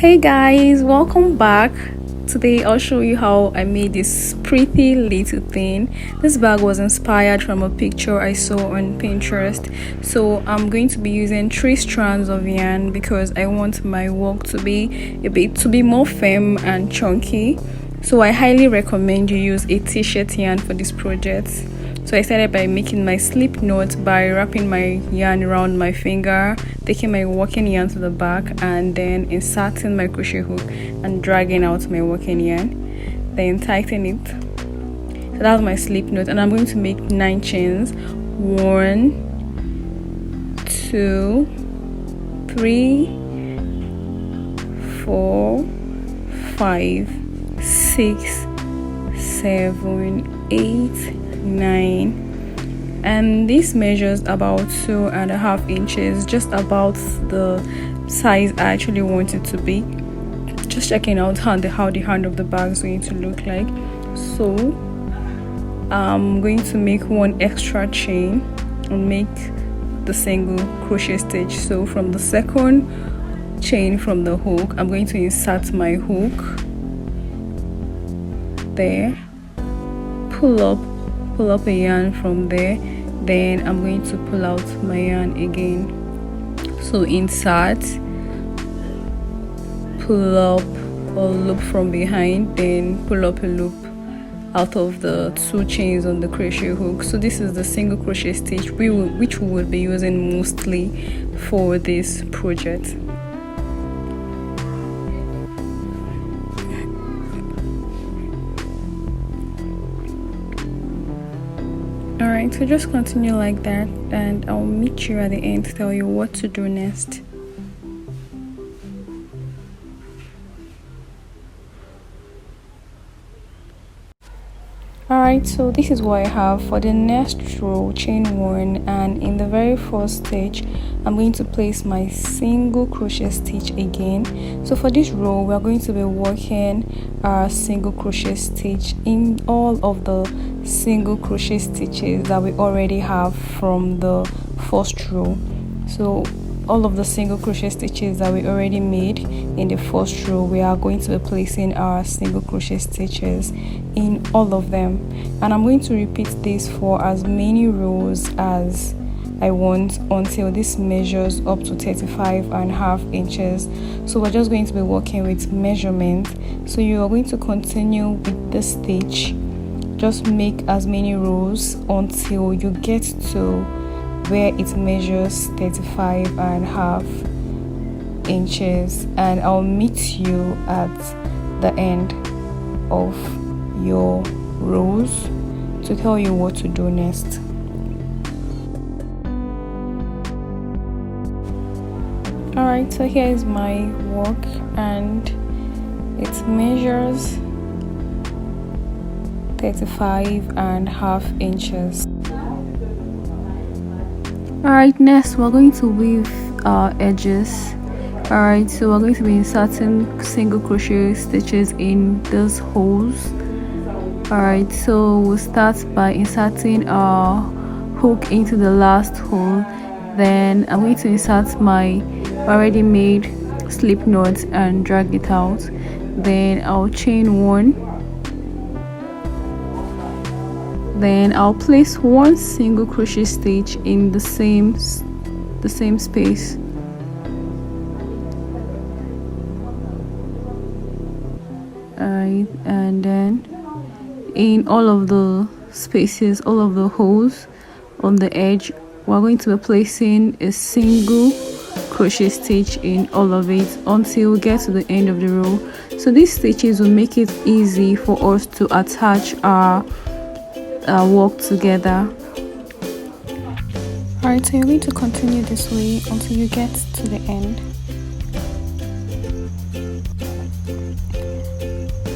Hey guys, welcome back. Today I'll show you how I made this pretty little thing. This bag was inspired from a picture I saw on Pinterest. So I'm going to be using 3 strands of yarn because I want my work to be more firm and chunky. So I highly recommend you use a t-shirt yarn for this project. So I started by making my slip knot by wrapping my yarn around my finger, taking my working yarn to the back, and then inserting my crochet hook and dragging out my working yarn, then tighten it. So that was my slip knot, and I'm going to make 9 chains. 1, 2, 3, 4, 5, 6, 7, 8, 9, and this measures about 2.5 inches, just about the size I actually want it to be. Just checking out how the hand of the bag is going to look like. So I'm going to make 1 extra chain and make the single crochet stitch. So from the second chain from the hook, I'm going to insert my hook there, pull up a yarn from there, then I'm going to pull out my yarn again. So insert, pull up a loop from behind, then pull up a loop out of the 2 chains on the crochet hook. So this is the single crochet stitch which we will be using mostly for this project. Alright, so just continue like that, and I'll meet you at the end to tell you what to do next. Alright, so this is what I have for the next row. Chain 1, and in the very first stitch I'm going to place my single crochet stitch again. So for this row we are going to be working our single crochet stitch in all of the single crochet stitches that we already have from the first row. So all of the single crochet stitches that we already made in the first row, we are going to be placing our single crochet stitches in all of them, and I'm going to repeat this for as many rows as I want until this measures up to 35.5 inches. So we're just going to be working with measurement. So you are going to continue with the stitch, just make as many rows until you get to where it measures 35.5 inches, and I'll meet you at the end of your rows to tell you what to do next. Alright, so here is my work, and it measures 35.5 inches. Alright, next we're going to weave our edges. Alright, so we're going to be inserting single crochet stitches in those holes. Alright, so we'll start by inserting our hook into the last hole. Then I'm going to insert my already made slip knot and drag it out. Then I'll chain 1. Then I'll place 1 single crochet stitch in the same space. Alright, and then in all of the spaces, all of the holes on the edge, we're going to be placing a single crochet stitch in all of it until we get to the end of the row. So these stitches will make it easy for us to attach our work together. Alright, so you're going to continue this way until you get to the end.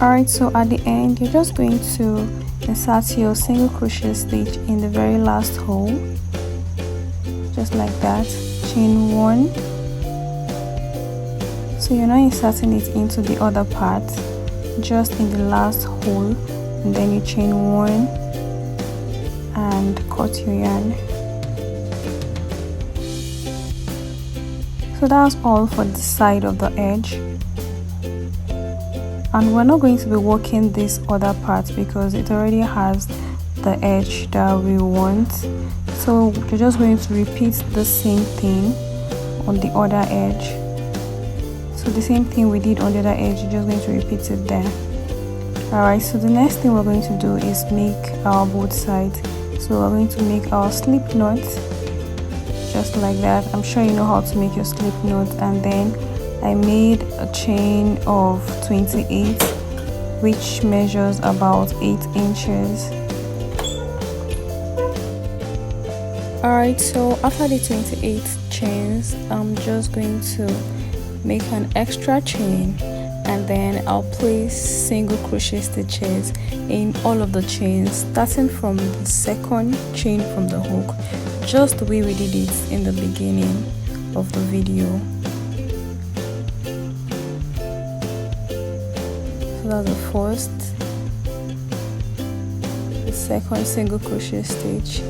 Alright, so at the end you're just going to insert your single crochet stitch in the very last hole, just like that. Chain 1. So you're not inserting it into the other part, just in the last hole, and then you chain 1 and cut your yarn. So that's all for the side of the edge. And we're not going to be working this other part because it already has the edge that we want, so we're just going to repeat the same thing on the other edge. So the same thing we did on the other edge, you're just going to repeat it there. Alright, so the next thing we're going to do is make our both sides. So we're going to make our slip knot just like that. I'm sure you know how to make your slip knot. And then I made a chain of 28, which measures about 8 inches. Alright, so after the 28 chains, I'm just going to make an extra chain, and then I'll place single crochet stitches in all of the chains, starting from the second chain from the hook, just the way we did it in the beginning of the video. So that's the first, the second single crochet stitch.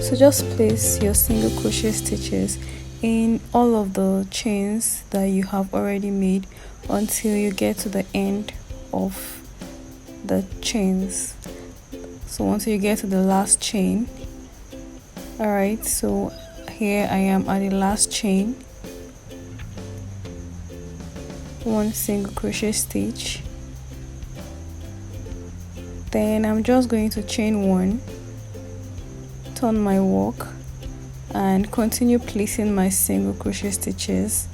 So just place your single crochet stitches in all of the chains that you have already made until you get to the end of the chains. So until you get to the last chain. Alright, so here I am at the last chain. One single crochet stitch. Then I'm just going to chain one, turn my work, and continue placing my single crochet stitches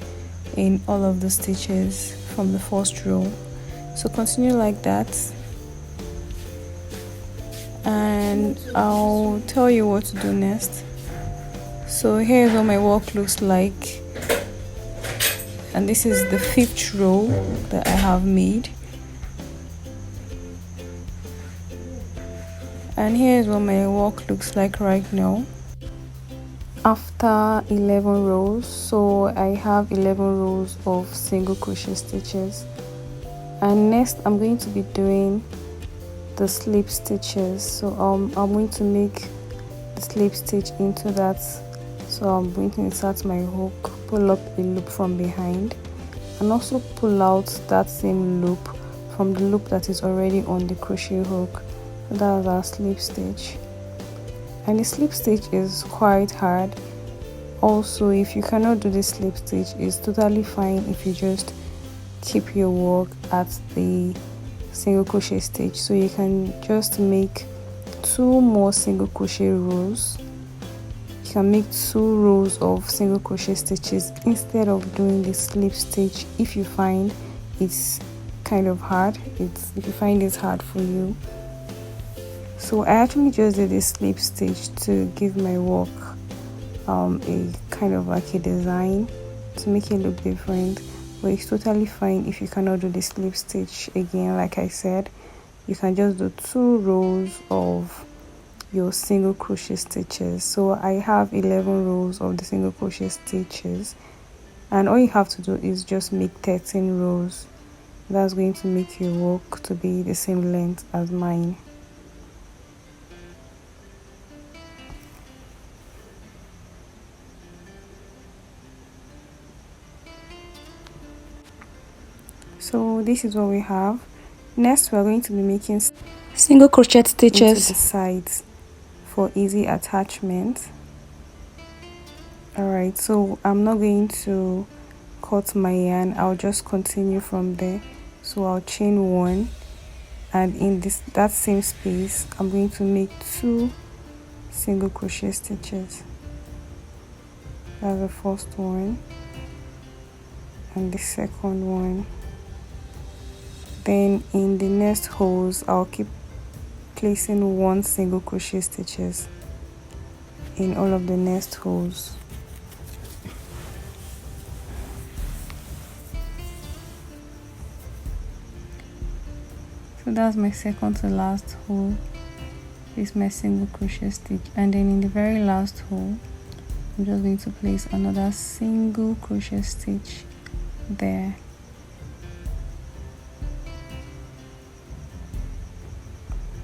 in all of the stitches from the first row. So continue like that, and I'll tell you what to do next. So here's what my work looks like, and this is the 5th row that I have made. And here's what my work looks like right now after 11 rows. So I have 11 rows of single crochet stitches, and next I'm going to be doing the slip stitches. So I'm going to make the slip stitch into that. So I'm going to insert my hook, pull up a loop from behind, and also pull out that same loop from the loop that is already on the crochet hook. That's our slip stitch, and the slip stitch is quite hard. Also, if you cannot do the slip stitch, it's totally fine if you just keep your work at the single crochet stitch. So you can just make 2 more single crochet rows. You can make 2 rows of single crochet stitches instead of doing the slip stitch if you find it's kind of hard. If you find it's hard for you. So I actually just did this slip stitch to give my work a kind of like a design to make it look different, but it's totally fine if you cannot do the slip stitch. Again, like I said, you can just do 2 rows of your single crochet stitches. So I have 11 rows of the single crochet stitches, and all you have to do is just make 13 rows. That's going to make your work to be the same length as mine. So this is what we have. Next, we're going to be making single crochet stitches into the sides for easy attachment. Alright, so I'm not going to cut my yarn, I'll just continue from there. So I'll chain 1, and in that same space I'm going to make 2 single crochet stitches. That's the first one and the second one. Then in the next holes I'll keep placing 1 single crochet stitches in all of the next holes. So that's my second to last hole. This is my single crochet stitch, and then in the very last hole I'm just going to place another single crochet stitch there.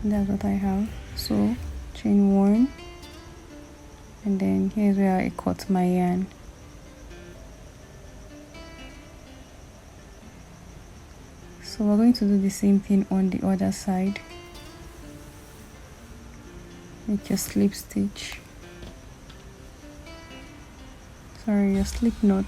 That's what I have. So chain 1, and then here's where I cut my yarn. So we're going to do the same thing on the other side. Make your slip stitch, your slip knot.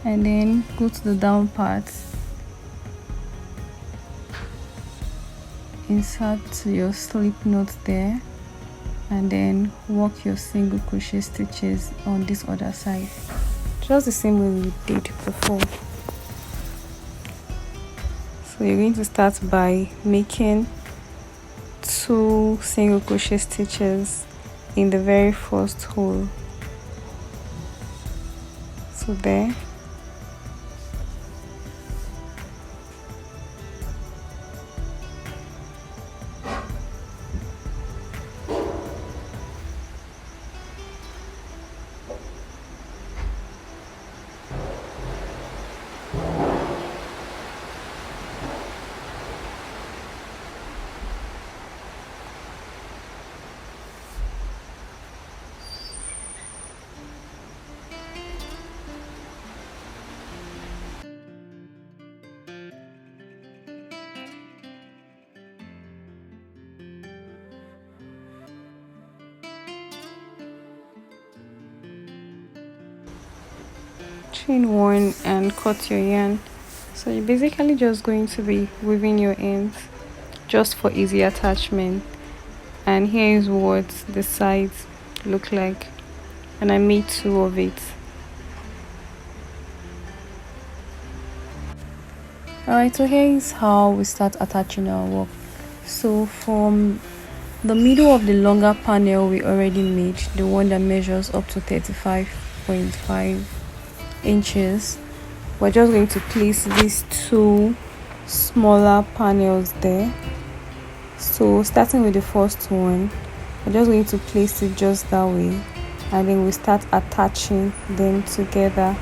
And then go to the down part, insert your slip knot there, and then work your single crochet stitches on this other side, just the same way we did before. So you're going to start by making 2 single crochet stitches in the very first hole. So there. Chain 1 and cut your yarn. So you're basically just going to be weaving your ends just for easy attachment. And here is what the sides look like, and I made 2 of it. Alright, so here is how we start attaching our work. So from the middle of the longer panel we already made, the one that measures up to 35.5 inches, we're just going to place these 2 smaller panels there. So starting with the first one, we're just going to place it just that way, and then we start attaching them together.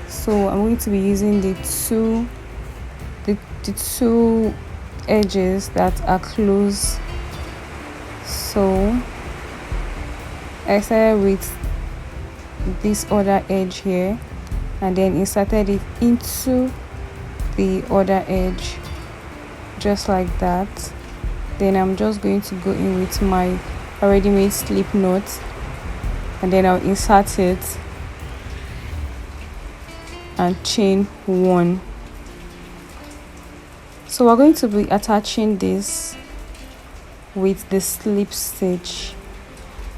So I'm going to be using the two edges that are close. So I started with this other edge here, and then inserted it into the other edge, just like that. Then I'm just going to go in with my already made slip knot, and then I'll insert it and chain 1. So we're going to be attaching this with the slip stitch,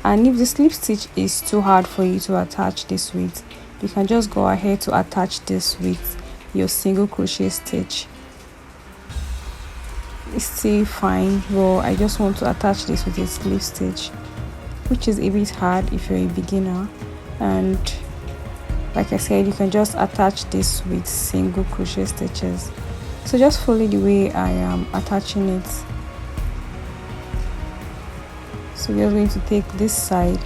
and if the slip stitch is too hard for you to attach this with, you can just go ahead to attach this with your single crochet stitch. It's still fine, but I just want to attach this with a slip stitch, which is a bit hard if you're a beginner. And like I said, you can just attach this with single crochet stitches. So just follow the way I am attaching it. So you're going to take this side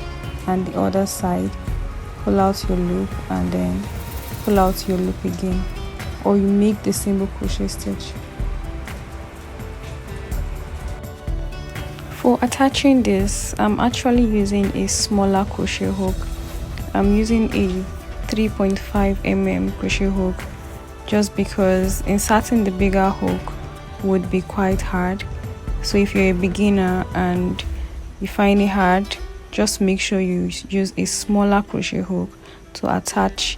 and the other side, pull out your loop, and then pull out your loop again, or you make the single crochet stitch. For attaching this, I'm actually using a smaller crochet hook. I'm using a 3.5 mm crochet hook, just because inserting the bigger hook would be quite hard. So if you're a beginner and you find it hard, just make sure you use a smaller crochet hook to attach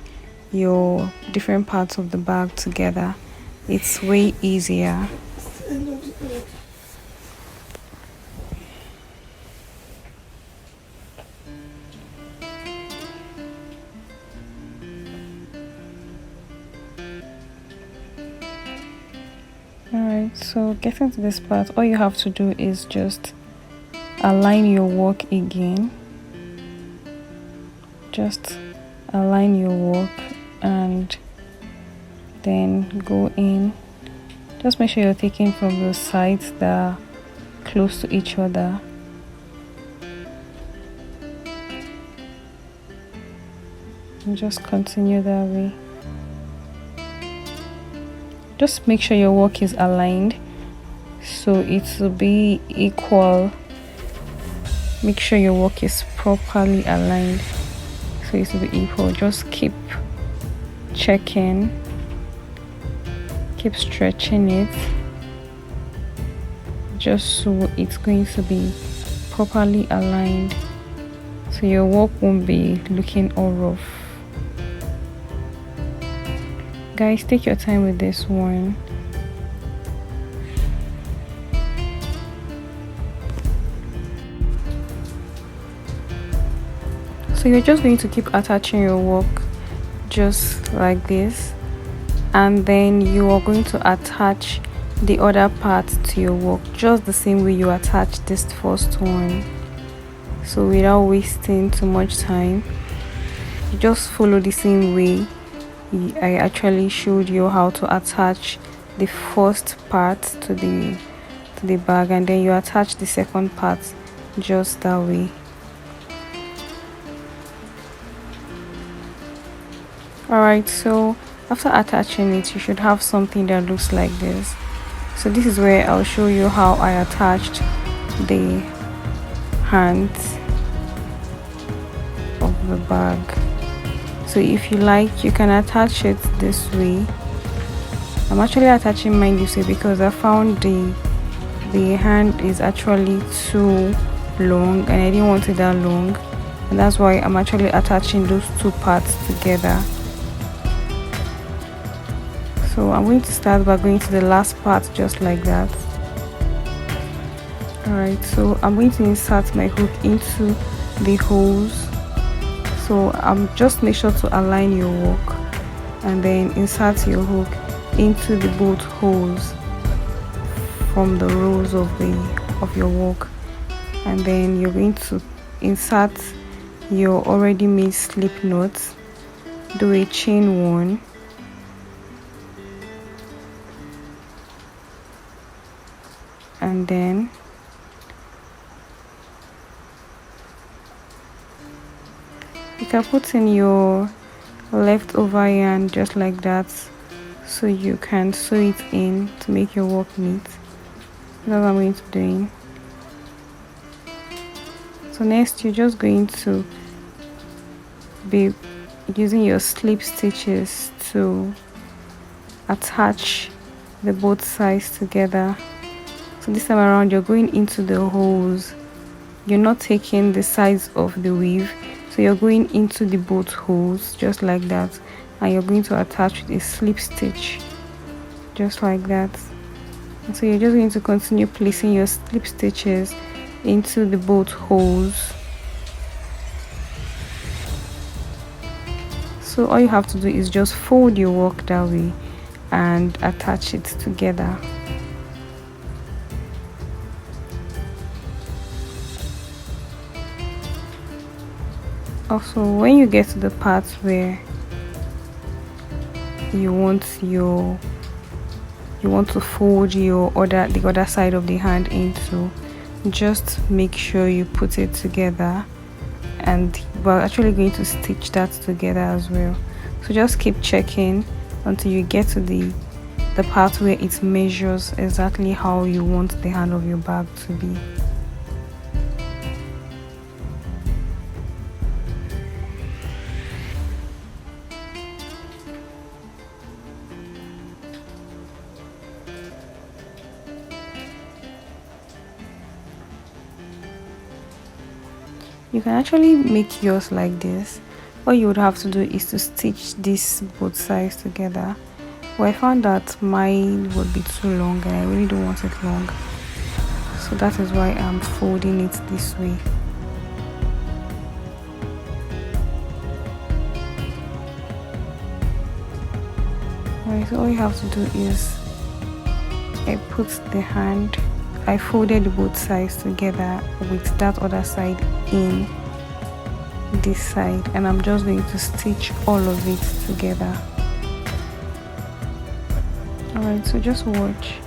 your different parts of the bag together. It's way easier. Alright, so getting to this part, all you have to do is just align your work again. Just align your work and then go in. Just make sure you're taking from the sides that are close to each other. And just continue that way. Just make sure your work is aligned so it will be equal. make sure your work is properly aligned so it will be equal. Just keep checking, keep stretching it, just so it's going to be properly aligned, so your work won't be looking all rough. Guys, take your time with this one. So you're just going to keep attaching your work just like this, and then you are going to attach the other part to your work just the same way you attach this first one. So without wasting too much time, you just follow the same way I actually showed you how to attach the first part to the bag, and then you attach the second part just that way. Alright, so after attaching it, you should have something that looks like this. So this is where I'll show you how I attached the hands of the bag. So if you like, you can attach it this way. I'm actually attaching mine this way because I found the hand is actually too long and I didn't want it that long, and that's why I'm actually attaching those two parts together. So I'm going to start by going to the last part just like that. Alright, so I'm going to insert my hook into the holes. So just make sure to align your work and then insert your hook into the both holes from the rows of your work, and then you're going to insert your already made slip knots. Do a chain 1, and then you can put in your leftover yarn just like that, so you can sew it in to make your work neat. That's what I'm going to do. So next, you're just going to be using your slip stitches to attach the both sides together. So this time around, you're going into the holes. You're not taking the sides of the weave, so you're going into the both holes just like that, and you're going to attach with a slip stitch just like that. And so you're just going to continue placing your slip stitches into the both holes. So all you have to do is just fold your work that way and attach it together. Also, when you get to the part where you want to fold the other side of the hand into, just make sure you put it together, and we're actually going to stitch that together as well. So just keep checking until you get to the part where it measures exactly how you want the hand of your bag to be. You can actually make yours like this. All you would have to do is to stitch this both sides together. But I found that mine would be too long and I really don't want it long, so that is why I'm folding it this way. Alright, so all you have to do is I folded both sides together with that other side in this side, and I'm just going to stitch all of it together. Alright, so just watch.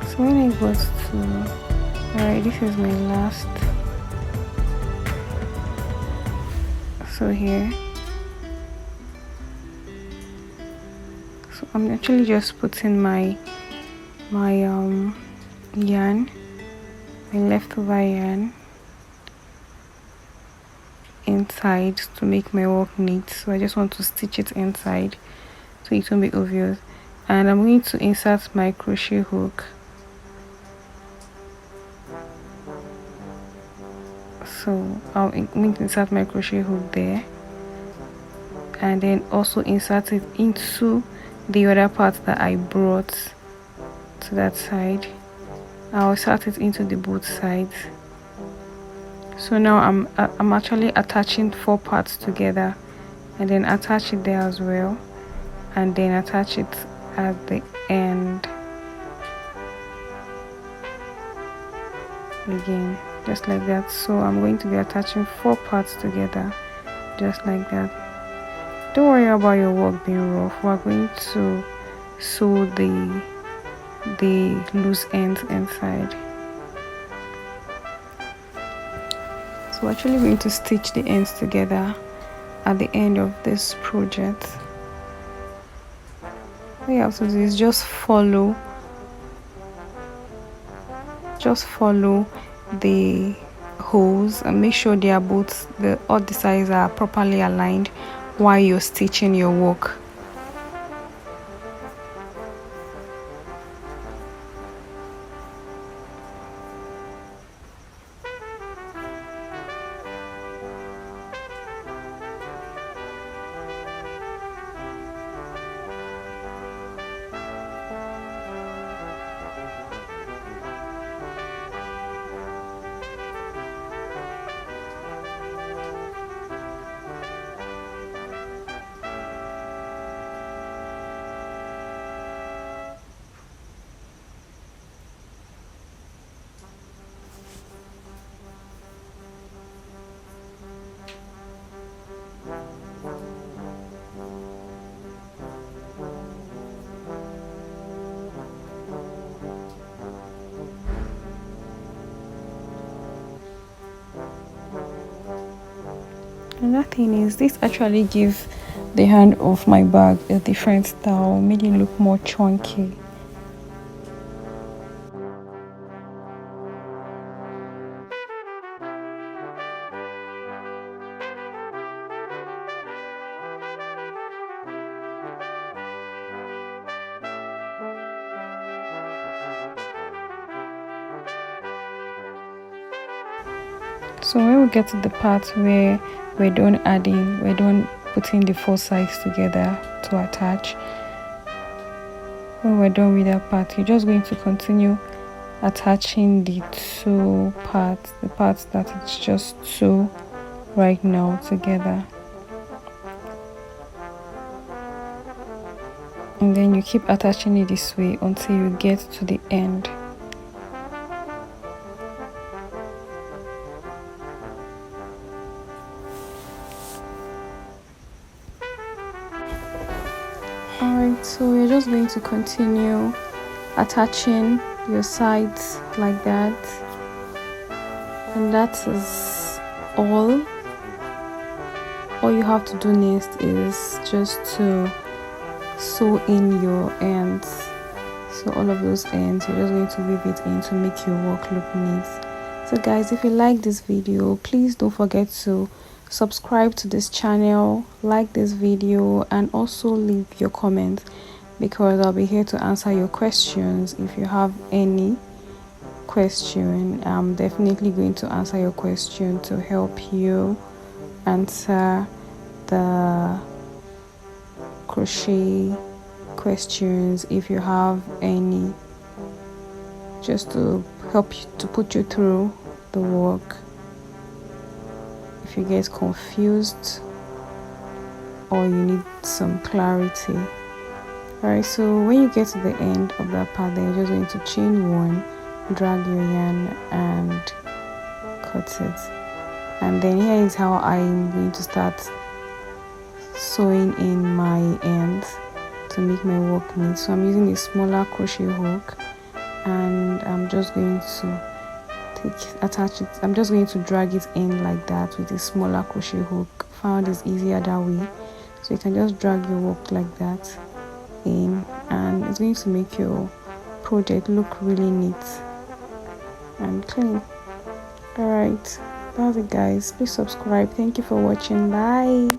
So when I got to, alright, this is my last. So here So I'm actually just putting my yarn, my leftover yarn, inside to make my work neat. So I just want to stitch it inside so it won't be obvious. And I'm going to insert my crochet hook. So I'm going to insert my crochet hook there, and then also insert it into the other part that I brought to that side. I'll insert it into the both sides. So now I'm actually attaching 4 parts together, and then attach it there as well, and then attach it at the end again, just like that. So I'm going to be attaching 4 parts together, just like that. Don't worry about your work being rough. We're going to sew the loose ends inside. So we're actually going to stitch the ends together at the end of this project. What you have to do is just follow the holes and make sure they are all the sides are properly aligned while you're stitching your work. Another thing is, this actually gives the hand of my bag a different style, made it look more chunky. So when we get to the part where we're done putting the 4 sides together to attach, when we're done with that part, you're just going to continue attaching the 2 parts, the parts that it's just 2 right now together, and then you keep attaching it this way until you get to the end. Alright, so we're just going to continue attaching your sides like that, and that is all you have to do next is just to sew in your ends. So all of those ends, you're just going to weave it in to make your work look neat. So guys, if you like this video, please don't forget to subscribe to this channel, like this video, and also leave your comments, because I'll be here to answer your questions. If you have any question, I'm definitely going to answer your question to help you answer the crochet questions if you have any, just to help you, to put you through the work if you get confused or you need some clarity. Alright, so when you get to the end of that part, then you're just going to chain 1, drag your yarn and cut it. And then here is how I'm going to start sewing in my ends to make my work neat. So I'm using a smaller crochet hook, and I'm just going to attach it. I'm just going to drag it in like that with a smaller crochet hook. Found is easier that way, so you can just drag your work like that in, and it's going to make your project look really neat and clean. Alright, that's it guys. Please subscribe. Thank you for watching. Bye.